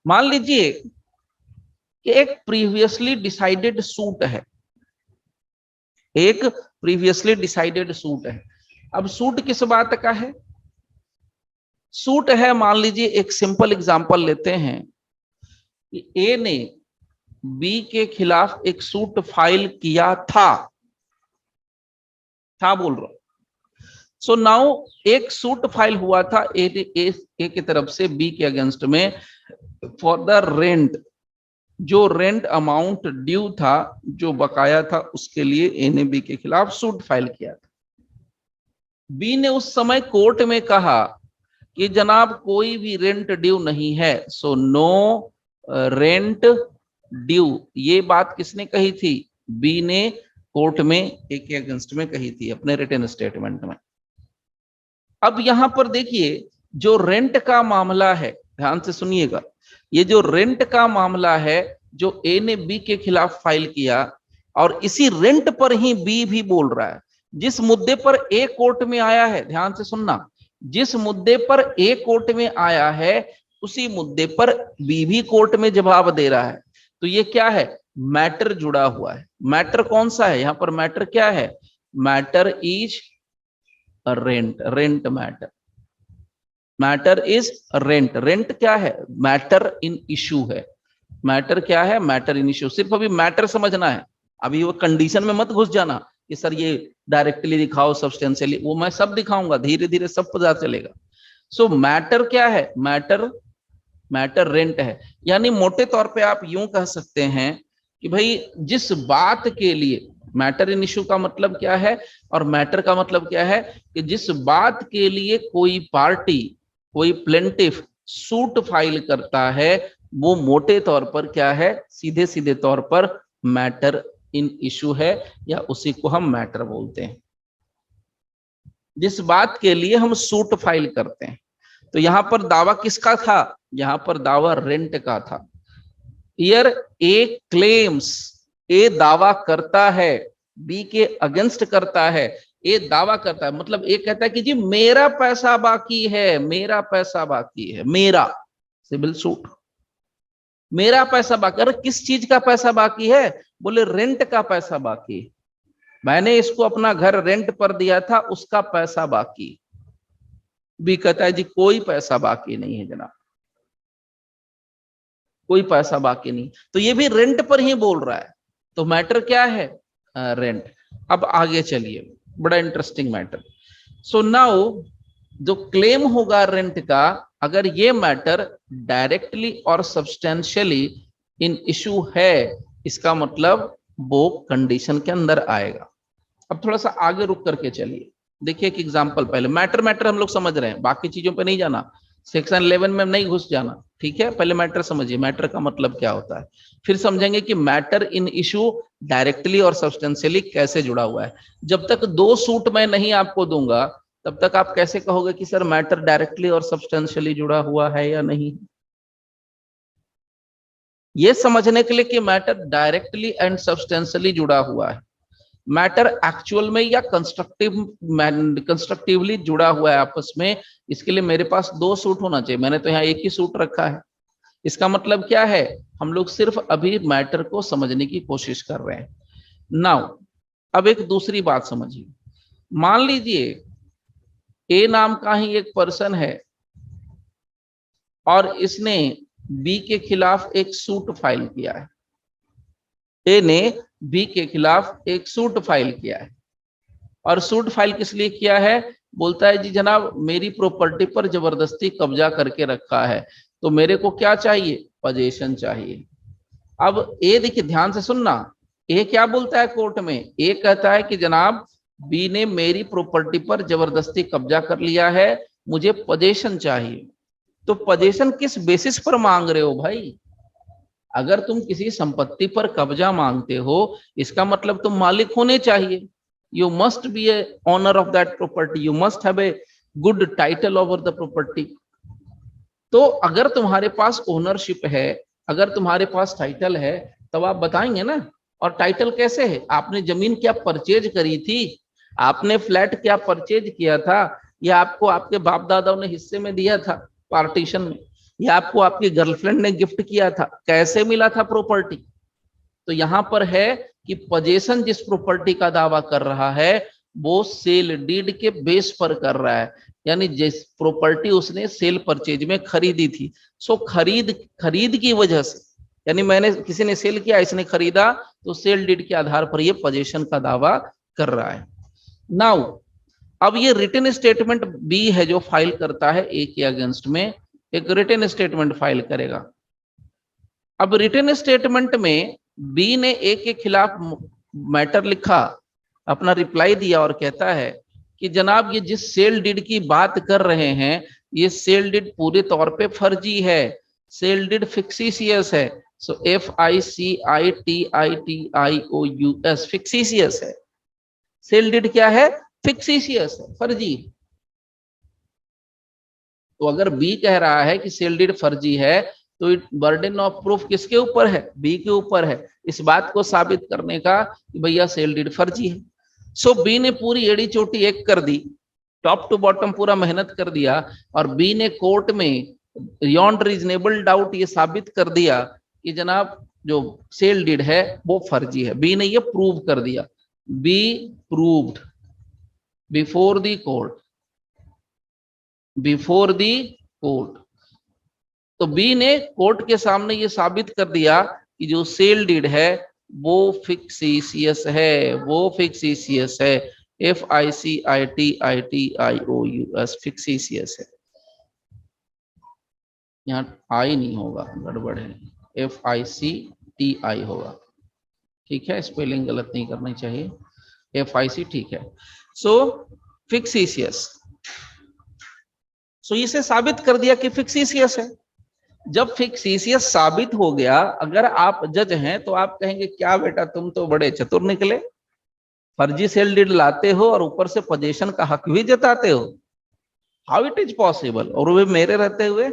मान लीजिए कि एक प्रीवियसली डिसाइडेड सूट है, एक प्रीवियसली डिसाइडेड सूट है। अब सूट किस बात का है? सूट है, मान लीजिए एक सिंपल एग्जांपल लेते हैं कि ए ने बी के खिलाफ एक सूट फाइल किया था बोल रहा हूं। सो नाउ एक सूट फाइल हुआ था ए की तरफ से बी के अगेंस्ट में फॉर द रेंट, जो रेंट अमाउंट ड्यू था, जो बकाया था, उसके लिए ए ने बी के खिलाफ सूट फाइल किया था। बी ने उस समय कोर्ट में कहा कि जनाब कोई भी रेंट ड्यू नहीं है, सो नो रेंट ड्यू। ये बात किसने कही थी? बी ने कोर्ट में ए के अगेंस्ट में कही थी अपने रिटन स्टेटमेंट में। अब यहां पर देखिए, जो रेंट का मामला है, ध्यान से सुनिएगा, ये जो रेंट का मामला है जो ए ने बी के खिलाफ फाइल किया, और इसी रेंट पर ही बी भी बोल रहा है। जिस मुद्दे पर ए कोर्ट में आया है, ध्यान से सुनना, जिस मुद्दे पर ए कोर्ट में आया है उसी मुद्दे पर बी भी कोर्ट में जवाब दे रहा है। तो ये क्या है? मैटर जुड़ा हुआ है। मैटर कौन सा है? यहां पर मैटर क्या है? Matter is rent, rent matter, matter is rent. Rent क्या है? मैटर इन इशू है। मैटर क्या है? Matter in issue. सिर्फ अभी मैटर समझना है, अभी वो कंडीशन में मत घुस जाना कि सर ये डायरेक्टली दिखाओ, सब्सटेंशियली, वो मैं सब दिखाऊंगा, धीरे धीरे सब पता चलेगा। सो मैटर क्या है? मैटर, मैटर रेंट है। यानी मोटे तौर पे आप यूं कह सकते हैं कि भाई जिस बात के लिए, मैटर इन इशू का मतलब क्या है और मैटर का मतलब क्या है, कि जिस बात के लिए कोई पार्टी, कोई प्लेंटिफ सूट फाइल करता है, वो मोटे तौर पर क्या है? सीधे सीधे तौर पर मैटर इन इशू है, या उसी को हम मैटर बोलते हैं, जिस बात के लिए हम सूट फाइल करते हैं। तो यहां पर दावा किसका था? यहां पर दावा रेंट का था। हियर ए क्लेम्स, ए दावा करता है, बी के अगेंस्ट करता है, ए दावा करता है, मतलब ए कहता है कि जी मेरा पैसा बाकी है, मेरा पैसा बाकी है, मेरा सिविल सूट, मेरा पैसा बाकी। अरे किस चीज का पैसा बाकी है? बोले रेंट का पैसा बाकी, मैंने इसको अपना घर रेंट पर दिया था, उसका पैसा बाकी। बी कहता है जी कोई पैसा बाकी नहीं है जनाब, कोई पैसा बाकी नहीं। तो ये भी रेंट पर ही बोल रहा है। तो मैटर क्या है? रेंट। अब आगे चलिए, बड़ा इंटरेस्टिंग मैटर। सो नाउ जो क्लेम होगा रेंट का, अगर ये मैटर डायरेक्टली और सब्सटेंशियली इन इशू है, इसका मतलब वो कंडीशन के अंदर आएगा। अब थोड़ा सा आगे रुक करके चलिए, देखिए एक एग्जांपल। पहले मैटर, मैटर हम लोग समझ रहे हैं, बाकी चीजों पे नहीं जाना, सेक्शन 11 में नहीं घुस जाना, ठीक है? पहले मैटर समझिए, मैटर का मतलब क्या होता है, फिर समझेंगे कि मैटर इन इशू डायरेक्टली और सब्सटेंशियली कैसे जुड़ा हुआ है। जब तक दो सूट मैं नहीं आपको दूंगा, तब तक आप कैसे कहोगे कि सर मैटर डायरेक्टली और सब्सटेंशियली जुड़ा हुआ है या नहीं? ये समझने के लिए कि मैटर डायरेक्टली एंड सब्सटेंशियली जुड़ा हुआ है, मैटर एक्चुअल में या कंस्ट्रक्टिवली जुड़ा हुआ है आपस में, इसके लिए मेरे पास दो सूट होना चाहिए। मैंने तो यहाँ एक ही सूट रखा है। इसका मतलब क्या है? हम लोग सिर्फ अभी मैटर को समझने की कोशिश कर रहे हैं। नाउ अब एक दूसरी बात समझिए। मान लीजिए ए नाम का ही एक पर्सन है और इसने बी के खिलाफ एक सूट फाइल किया है। ए ने बी के खिलाफ एक सूट फाइल किया है, और सूट फाइल किस लिए किया है? बोलता है जी जनाब मेरी प्रॉपर्टी पर जबरदस्ती कब्जा करके रखा है, तो मेरे को क्या चाहिए? पोजीशन चाहिए। अब ए देखिए, ध्यान से सुनना, ए क्या बोलता है कोर्ट में? ए कहता है कि जनाब बी ने मेरी प्रॉपर्टी पर जबरदस्ती कब्जा कर लिया है, मुझे पोजीशन चाहिए। तो पोजीशन किस बेसिस पर मांग रहे हो भाई? अगर तुम किसी संपत्ति पर कब्जा मांगते हो, इसका मतलब तुम मालिक होने चाहिए। You must be a owner of that property. You must have a good title over the property. तो अगर तुम्हारे पास ओनरशिप है, अगर तुम्हारे पास टाइटल है, तब आप बताएंगे ना। और टाइटल कैसे है? आपने जमीन क्या परचेज करी थी? आपने फ्लैट क्या परचेज किया था? या आपको आपके बाप दादाओं ने हिस्से में दिया था पार्टीशन में? ये आपको आपकी गर्लफ्रेंड ने गिफ्ट किया था, कैसे मिला था प्रॉपर्टी? तो यहां पर है कि पोजेशन जिस प्रॉपर्टी का दावा कर रहा है वो सेल डीड के बेस पर कर रहा है, यानी जिस प्रॉपर्टी उसने सेल परचेज में खरीदी थी, सो खरीद की वजह से, यानी मैंने किसी ने सेल किया, इसने खरीदा, तो सेल डीड के आधार पर ये पोजेशन का दावा कर रहा है। नाउ अब ये रिटन स्टेटमेंट बी है जो फाइल करता है ए के अगेंस्ट में, एक रिटन स्टेटमेंट फाइल करेगा। अब रिटन स्टेटमेंट में बी ने ए के खिलाफ मैटर लिखा, अपना रिप्लाई दिया और कहता है कि जनाब ये जिस सेल डीड की बात कर रहे हैं ये सेल डीड पूरे तौर पे फर्जी है, सेल डीड फिक्सिशियस है। सो FICITITIOUS फिक्सिशियस है। सेल डीड क्या है? फिक्सिशियस है, फर्जी। तो अगर बी कह रहा है कि सेल डीड फर्जी है तो बर्डन ऑफ प्रूफ किसके ऊपर है? बी के ऊपर है, इस बात को साबित करने का कि भैया सेल डीड फर्जी है। सो बी ने पूरी एड़ी चोटी एक कर दी, टॉप टू बॉटम पूरा मेहनत कर दिया, और बी ने कोर्ट में बियॉन्ड रीजनेबल डाउट ये साबित कर दिया कि जनाब जो सेल डीड है वो फर्जी है। बी ने ये प्रूव कर दिया, be proved before the court, before the court. तो बी ने कोर्ट के सामने ये साबित कर दिया कि जो सेल डीड है वो फिक्सिशियस है, वो फिक्सिशियस है। FICITITIOUS फिक्सिशियस है। यहाँ आई नहीं होगा, गड़बड़ है, FICTI होगा। ठीक है, स्पेलिंग गलत नहीं करनी चाहिए, FIC ठीक है। सो फिक्सिशियस, सो इसे साबित कर दिया कि फिक्सिशियस है। जब फिक्सिशियस साबित हो गया, अगर आप जज हैं तो आप कहेंगे क्या बेटा तुम तो बड़े चतुर निकले, फर्जी सेल डीड लाते हो और ऊपर से पोजीशन का हक भी जताते हो, हाउ इट इज पॉसिबल, और वे मेरे रहते हुए,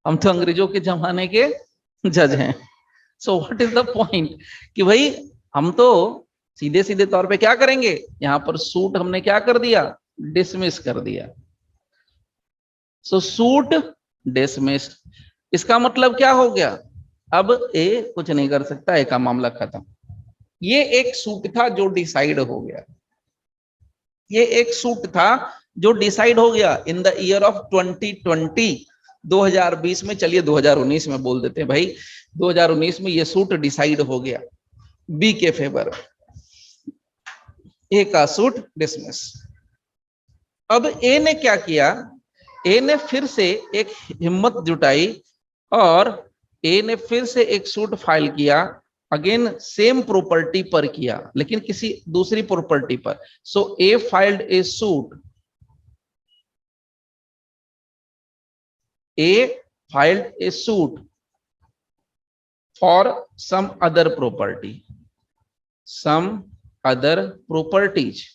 हम तो अंग्रेजों के जमाने के जज हैं। So what is the point कि भाई हम तो सीधे सीधे तौर पे क्या करेंगे, यहां पर सूट हमने क्या कर दिया, डिसमिस कर दिया। सो सूट डिसमिस्ड, इसका मतलब क्या हो गया, अब ए कुछ नहीं कर सकता, ए का मामला खत्म। ये एक सूट था जो डिसाइड हो गया, ये एक सूट था जो डिसाइड हो गया इन द ईयर ऑफ 2020, 2020 में, चलिए 2019 में बोल देते हैं भाई, 2019 में ये सूट डिसाइड हो गया बी के फेवर, ए का सूट डिसमिस। अब ए ने क्या किया, ए ने फिर से एक हिम्मत जुटाई और ए ने फिर से एक सूट फाइल किया, अगेन सेम प्रॉपर्टी पर किया लेकिन किसी दूसरी प्रॉपर्टी पर। So A filed a suit, A filed a suit for some other property, some other properties.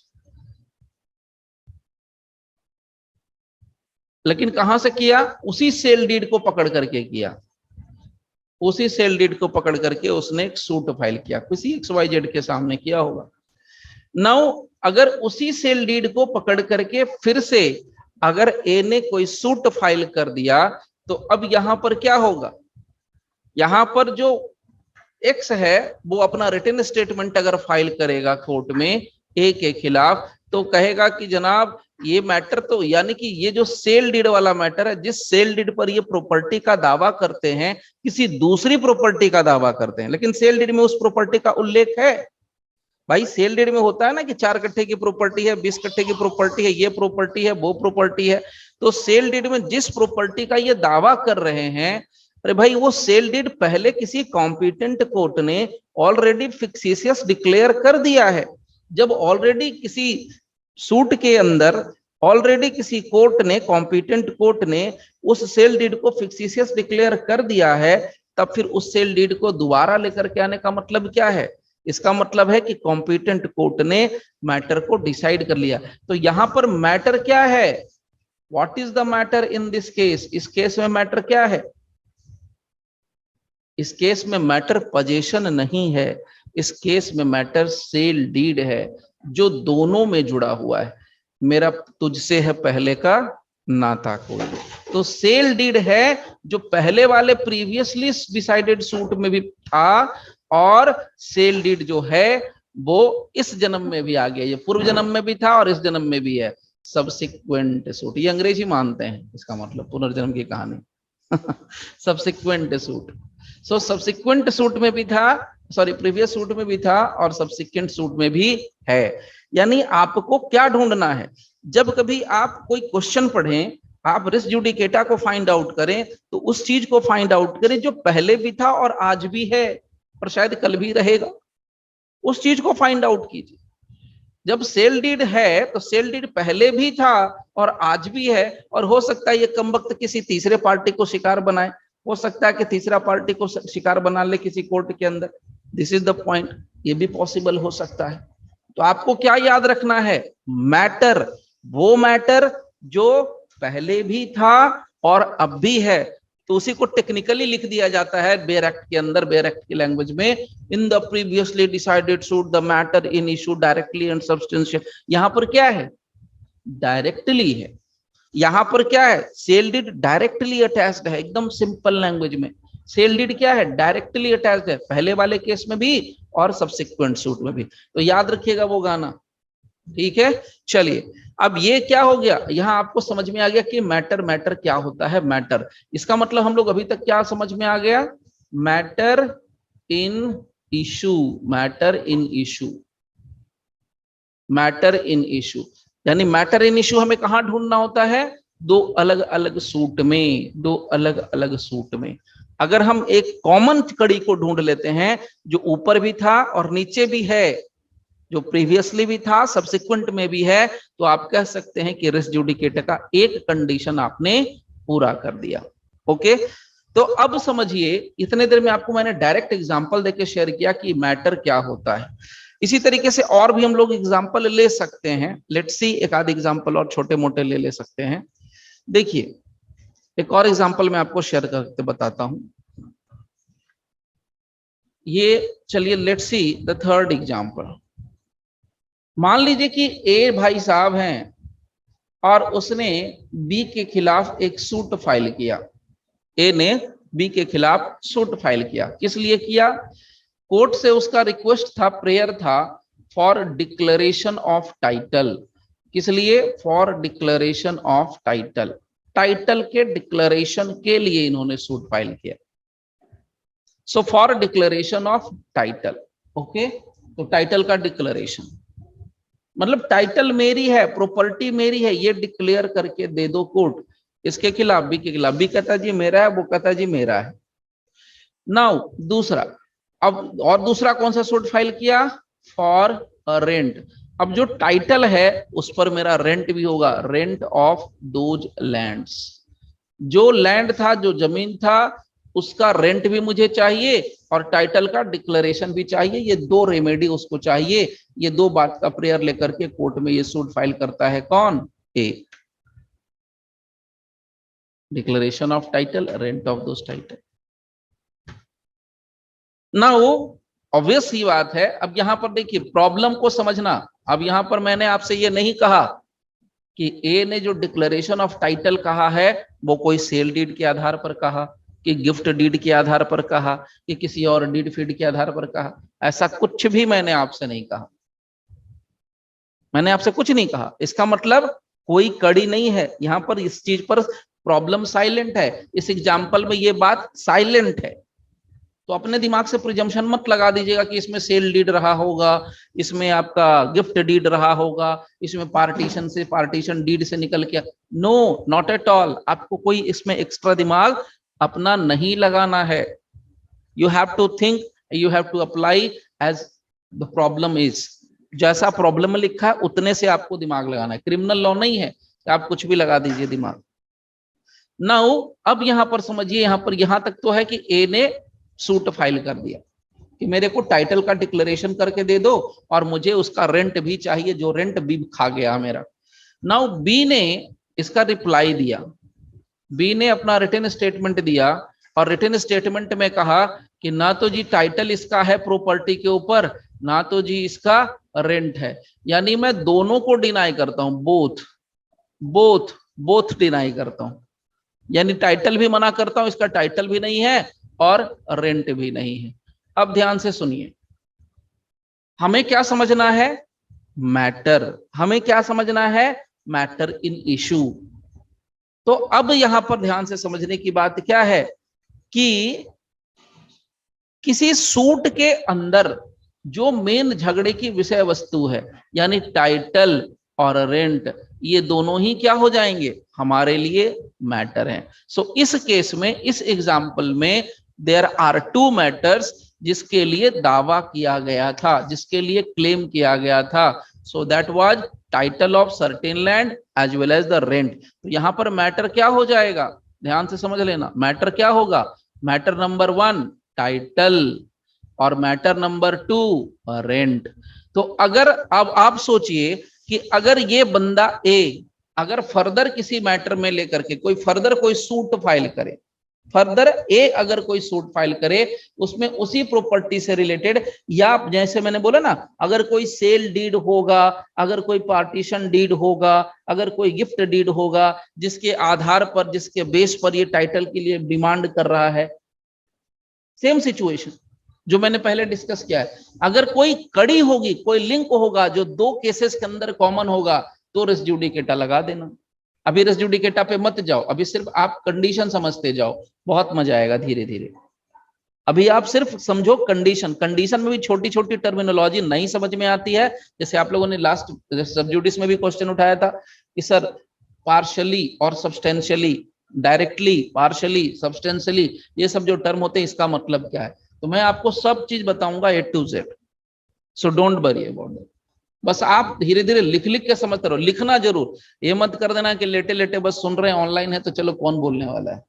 लेकिन कहां से किया, उसी सेल डीड को पकड़ करके किया, उसी सेल डीड को पकड़ करके उसने एक सूट फाइल किया, किसी XYZ के सामने किया होगा। नाउ अगर उसी सेल डीड को पकड़ करके फिर से अगर ए ने कोई सूट फाइल कर दिया तो अब यहां पर क्या होगा, यहां पर जो एक्स है वो अपना रिटन स्टेटमेंट अगर फाइल करेगा कोर्ट में ए के खिलाफ तो कहेगा कि जनाब ये मैटर तो, यानी कि ये जो सेल डीड वाला मैटर है, जिस सेल डीड पर ये प्रॉपर्टी का दावा करते हैं किसी दूसरी प्रॉपर्टी का दावा करते हैं, लेकिन सेल डीड में उस प्रॉपर्टी का उल्लेख है। भाई सेल डीड में होता है ना कि 4 कट्ठे की प्रॉपर्टी है, 20 कट्ठे की प्रॉपर्टी है, ये प्रॉपर्टी है, वो प्रॉपर्टी है। तो सेल डीड में जिस प्रॉपर्टी का ये दावा कर रहे हैं, अरे भाई वो सेल डीड पहले किसी कॉम्पिटेंट कोर्ट ने ऑलरेडी फिक्सिशियस डिक्लेयर कर दिया है। जब ऑलरेडी किसी सूट के अंदर ऑलरेडी किसी कोर्ट ने, कॉम्पिटेंट कोर्ट ने उस सेल डीड को फिक्सिशियस डिक्लेयर कर दिया है, तब फिर उस सेल डीड को दोबारा लेकर के आने का मतलब क्या है, इसका मतलब है कि कॉम्पिटेंट कोर्ट ने मैटर को डिसाइड कर लिया। तो यहां पर मैटर क्या है, what is the matter in this case, इस केस में मैटर क्या है, इस केस में मैटर पोजीशन नहीं है, इस केस में मैटर सेल डीड है जो दोनों में जुड़ा हुआ है। मेरा तुझसे है पहले का ना था कोई। तो सेल डीड है जो पहले वाले प्रीवियसली डिसाइडेड सूट में भी था, और सेल डीड जो है वो इस जन्म में भी आ गया, ये पूर्व जन्म में भी था और इस जन्म में भी है। सबसिक्वेंट सूट, ये अंग्रेजी मानते हैं, इसका मतलब पुनर्जन्म की कहानी। सबसिक्वेंट सूट, सो सबसिक्वेंट सूट में भी था, सॉरी प्रीवियस सूट में भी था और सबसिक्वेंट सूट में भी है। यानी आपको क्या ढूंढना है, जब कभी आप कोई क्वेश्चन पढ़ें, आप रिस जुडिकेटा को फाइंड आउट करें, तो उस चीज को फाइंड आउट करें जो पहले भी था और आज भी है और शायद कल भी रहेगा, उस चीज को फाइंड आउट कीजिए। जब सेल डीड है तो सेल डीड पहले भी था और आज भी है, और हो सकता है ये कमबख्त किसी तीसरे पार्टी को शिकार बनाए, हो सकता है कि तीसरा पार्टी को शिकार बना ले किसी कोर्ट के अंदर, दिस इज द पॉइंट, ये भी पॉसिबल हो सकता है। तो आपको क्या याद रखना है, मैटर, वो मैटर जो पहले भी था और अब भी है, तो उसी को टेक्निकली लिख दिया जाता है बेयर एक्ट के अंदर, बेयर एक्ट की लैंग्वेज में, in the previously decided suit the matter in issue directly and substantial. यहां पर क्या है, डायरेक्टली है, यहां पर क्या है, सेल डीड डायरेक्टली अटैच्ड है, एकदम सिंपल लैंग्वेज में सेल डीड क्या है, डायरेक्टली अटैच्ड है, पहले वाले केस में भी और सब्सिक्वेंट सूट में भी। तो याद रखिएगा वो गाना, ठीक है। चलिए, अब ये क्या हो गया, यहां आपको समझ में आ गया कि मैटर, मैटर क्या होता है, मैटर, इसका मतलब हम लोग अभी तक क्या समझ में आ गया, matter in issue, matter in issue, matter in issue, यानी मैटर इन इशू हमें कहां ढूंढना होता है, दो अलग अलग सूट में, दो अलग अलग सूट में। अगर हम एक कॉमन कड़ी को ढूंढ लेते हैं जो ऊपर भी था और नीचे भी है, जो प्रीवियसली भी था सब्सिक्वेंट में भी है, तो आप कह सकते हैं कि रिस जुडिकेट का एक कंडीशन आपने पूरा कर दिया। ओके, तो अब समझिए, इतने देर में आपको मैंने डायरेक्ट एग्जांपल देके शेयर किया कि मैटर क्या होता है। इसी तरीके से और भी हम लोग एग्जांपल ले सकते हैं, लेट्स सी, एक आध एग्जांपल और छोटे मोटे ले सकते हैं। देखिए, एक और एग्जांपल मैं आपको शेयर करके बताता हूं। ये चलिए, let's see the third example. मान लीजिए कि ए भाई साहब हैं और उसने बी के खिलाफ एक सूट फाइल किया, ए ने बी के खिलाफ सूट फाइल किया, किस लिए किया, कोर्ट से उसका रिक्वेस्ट था, प्रेयर था फॉर डिक्लेरेशन ऑफ टाइटल, किस लिए, for declaration of title, title के डिक्लेरेशन के लिए इन्होंने सूट फाइल किया। So for declaration of title, okay, तो टाइटल का डिक्लेरेशन मतलब टाइटल मेरी है, प्रॉपर्टी मेरी है, ये डिक्लेयर करके दे दो कोर्ट, इसके खिलाफ, बी के खिलाफ, बी कहता जी मेरा है, वो कहता जी मेरा है। नाउ दूसरा, अब और दूसरा कौन सा सूट फाइल किया, फॉर रेंट, अब जो टाइटल है उस पर मेरा रेंट भी होगा, रेंट ऑफ दोज लैंड्स, जो लैंड था, जो जमीन था, उसका रेंट भी मुझे चाहिए और टाइटल का डिक्लेरेशन भी चाहिए, ये दो रेमेडी उसको चाहिए। ये दो बात का प्रेयर लेकर के कोर्ट में ये सूट फाइल करता है कौन, A, declaration of title, rent of those title. ना वो ऑब्वियस ही बात है। अब यहां पर देखिए प्रॉब्लम को समझना, अब यहां पर मैंने आपसे ये नहीं कहा कि ए ने जो डिक्लेरेशन ऑफ टाइटल कहा है वो कोई सेल डीड के आधार पर कहा, कि गिफ्ट डीड के आधार पर कहा, कि किसी और डीड फीड के आधार पर कहा, ऐसा कुछ भी मैंने आपसे नहीं कहा, मैंने आपसे कुछ नहीं कहा। इसका मतलब कोई कड़ी नहीं है यहां पर, इस चीज पर प्रॉब्लम साइलेंट है, इस एग्जाम्पल में ये बात साइलेंट है। तो अपने दिमाग से प्रिजम्पशन मत लगा दीजिएगा कि इसमें सेल डीड रहा होगा, इसमें आपका गिफ्ट डीड रहा होगा, इसमें पार्टीशन से, पार्टीशन डीड से निकल के, नो, नॉट एट ऑल। आपको कोई इसमें एक्स्ट्रा दिमाग अपना नहीं लगाना है। You have to think, you have to apply as the problem is, जैसा प्रॉब्लम में लिखा है उतने से आपको दिमाग लगाना है। क्रिमिनल लॉ नहीं है कि आप कुछ भी लगा दीजिए दिमाग। नाउ अब यहां पर समझिए, यहां पर यहां तक तो है कि ए ने सूट फाइल कर दिया कि मेरे को टाइटल का डिक्लेरेशन करके दे दो और मुझे उसका रेंट भी चाहिए, जो रेंट भी खा गया मेरा। नाउ बी ने इसका रिप्लाई दिया, बी ने अपना रिटन स्टेटमेंट दिया और रिटन स्टेटमेंट में कहा कि ना तो जी टाइटल इसका है प्रॉपर्टी के ऊपर, ना तो जी इसका रेंट है, यानी मैं दोनों को डिनाई करता हूं, बोथ, बोथ बोथ डिनाई करता हूं, यानी टाइटल भी मना करता हूं, इसका टाइटल भी नहीं है और रेंट भी नहीं है। अब ध्यान से सुनिए, हमें क्या समझना है? मैटर। हमें क्या समझना है? Matter in issue. तो अब यहां पर ध्यान से समझने की बात क्या है कि किसी सूट के अंदर जो मेन झगड़े की विषय वस्तु है, यानी टाइटल और रेंट, ये दोनों ही क्या हो जाएंगे? हमारे लिए मैटर हैं। सो इस केस में, इस एग्जाम्पल में देयर आर टू मैटर्स जिसके लिए दावा किया गया था, जिसके लिए क्लेम किया गया था। So that was title of certain land as well as the rent. तो यहां पर मैटर क्या हो जाएगा? ध्यान से समझ लेना, मैटर क्या होगा? मैटर नंबर 1 टाइटल और मैटर नंबर 2 रेंट। तो अगर अब आप सोचिए कि अगर ये बंदा ए अगर फर्दर किसी मैटर में लेकर के कोई फर्दर कोई सूट फाइल करे, फर्दर ए अगर कोई सूट फाइल करे उसमें उसी प्रॉपर्टी से रिलेटेड, या जैसे मैंने बोला ना, अगर कोई सेल डीड होगा, अगर कोई पार्टीशन डीड होगा, अगर कोई गिफ्ट डीड होगा, जिसके आधार पर, जिसके बेस पर ये टाइटल के लिए डिमांड कर रहा है, सेम सिचुएशन जो मैंने पहले डिस्कस किया है। अगर कोई कड़ी होगी, कोई लिंक होगा जो दो केसेस के अंदर कॉमन होगा, तो रेस जुडिकेटा लगा देना। अभी रेस जुडिकेटा पे मत जाओ, अभी सिर्फ आप कंडीशन समझते जाओ, बहुत मजा आएगा धीरे धीरे। अभी आप सिर्फ समझो कंडीशन। कंडीशन में भी छोटी छोटी टर्मिनोलॉजी नहीं समझ में आती है, जैसे आप लोगों ने लास्ट सब्जुडिस में भी क्वेश्चन उठाया था कि सर पार्शियली और सब्सटेंशियली, डायरेक्टली, पार्शियली, सब्सटेंशियली, ये सब जो टर्म होते हैं इसका मतलब क्या है। तो मैं आपको सब चीज बताऊंगा A to Z, so don't worry about it. बस आप धीरे धीरे लिख लिख के समझते रहो, लिखना जरूर, ये मत कर देना कि लेटे लेटे बस सुन रहे हैं, ऑनलाइन है तो चलो कौन बोलने वाला है,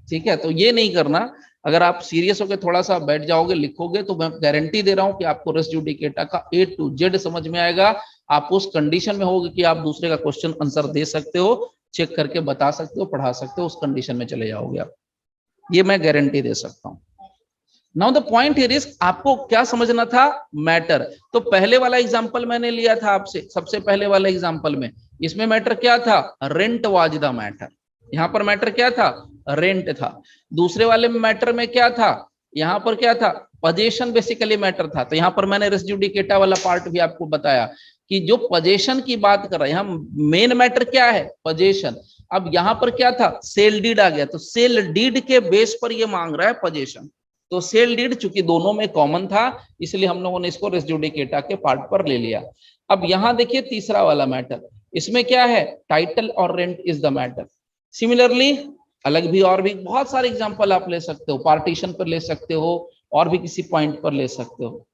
ठीक है? तो ये नहीं करना। अगर आप सीरियस होकर थोड़ा सा बैठ जाओगे, लिखोगे, तो मैं गारंटी दे रहा हूं कि आपको रेस जुडिकेटा का A to Z समझ में आएगा। आप उस कंडीशन में होगे कि आप दूसरे का क्वेश्चन आंसर दे सकते हो, चेक करके बता सकते हो, पढ़ा सकते हो, उस कंडीशन में चले जाओगे आप, ये मैं गारंटी दे सकता हूं। Now the point here is, आपको क्या समझना था? मैटर। तो पहले वाला एग्जांपल मैंने लिया था आपसे, सबसे पहले वाला एग्जांपल में, इसमें मैटर क्या था? Rent was the matter. यहां पर मैटर क्या था? रेंट था। दूसरे वाले में मैटर में क्या था? यहां पर क्या था? पोजेशन बेसिकली मैटर था। तो यहां पर मैंने रेस जुडिकेटा वाला पार्ट भी आपको बताया कि जो पोजेशन की बात कर रहे हैं हम, मेन मैटर क्या है? पोजेशन। अब यहां पर क्या था? सेल डीड आ गया, तो सेल डीड के बेस पर ये मांग रहा है पोजेशन। तो सेल डीड चूंकि दोनों में कॉमन था, इसलिए हम लोगों ने इसको रेस जुडिकेटा के पार्ट पर ले लिया। अब यहां देखिए तीसरा वाला मैटर, इसमें क्या है? टाइटल और rent is the matter. Similarly अलग भी और भी बहुत सारे एग्जांपल आप ले सकते हो, पार्टीशन पर ले सकते हो, और भी किसी पॉइंट पर ले सकते हो।